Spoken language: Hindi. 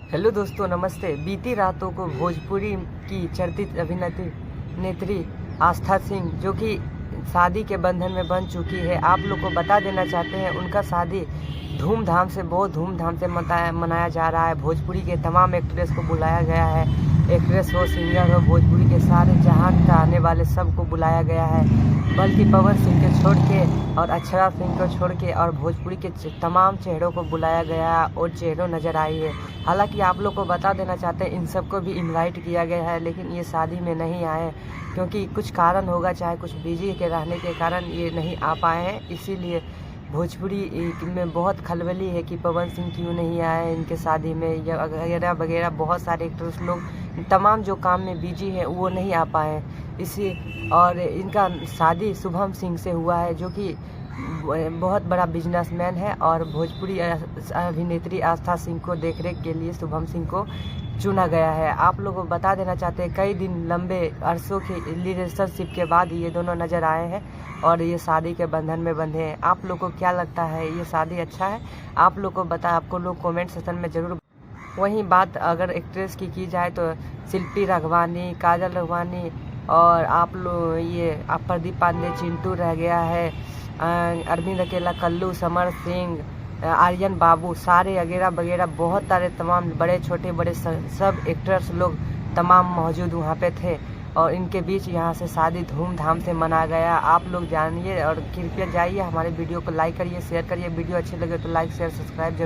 हेलो दोस्तों, नमस्ते। बीती रातों को भोजपुरी की चर्चित अभिनेत्री आस्था सिंह, जो कि शादी के बंधन में बंध चुकी है, आप लोग को बता देना चाहते हैं उनका शादी बहुत धूमधाम से मनाया जा रहा है। भोजपुरी के तमाम एक्ट्रेस को बुलाया गया है। एक्ट्रेस हो, सिंगर हो, भोजपुरी के सारे जहान का आने वाले सबको बुलाया गया है। बल्कि पवन सिंह के छोड़ के और अक्षरा सिंह को छोड़ के और भोजपुरी के तमाम चेहरों को बुलाया गया है और चेहरों नज़र आई है। हालांकि आप लोग को बता देना चाहते हैं इन सबको भी इनवाइट किया गया है, लेकिन ये शादी में नहीं आए क्योंकि कुछ कारण होगा, चाहे कुछ बिजी के रहने के कारण ये नहीं आ पाए हैं। इसीलिए भोजपुरी में बहुत खलबली है कि पवन सिंह क्यों नहीं आए इनके शादी में, या वगैरह वगैरह। बहुत सारे एक्टर्स लोग तमाम जो काम में बिजी हैं वो नहीं आ पाए हैं। इसी और इनका शादी शुभम सिंह से हुआ है, जो कि बहुत बड़ा बिजनेसमैन है, और भोजपुरी अभिनेत्री आस्था सिंह को देखरेख के लिए शुभम सिंह को चुना गया है। आप लोगों को बता देना चाहते हैं कई दिन लंबे अरसों की रिलेशनशिप के बाद ये दोनों नज़र आए हैं और ये शादी के बंधन में बंधे हैं। आप लोग को क्या लगता है, ये शादी अच्छा है? आप लोग को आपको लोग कमेंट सेक्शन में ज़रूर। वहीं बात अगर एक्ट्रेस की जाए तो शिल्पी राघवानी, काजल राघवानी, और आप लोग ये प्रदीप पांडे, चिंटू रह गया है, अरविंद अकेला, कल्लू, समर सिंह, आर्यन बाबू, सारे वगैरह वगैरह बहुत सारे तमाम बड़े छोटे बड़े सब एक्टर्स लोग तमाम मौजूद वहाँ पे थे और इनके बीच यहाँ से शादी धूमधाम से मनाया गया। आप लोग जानिए और कृपया जाइए, हमारे वीडियो को लाइक करिए, शेयर करिए। वीडियो अच्छे लगे तो लाइक शेयर सब्सक्राइब जरूर।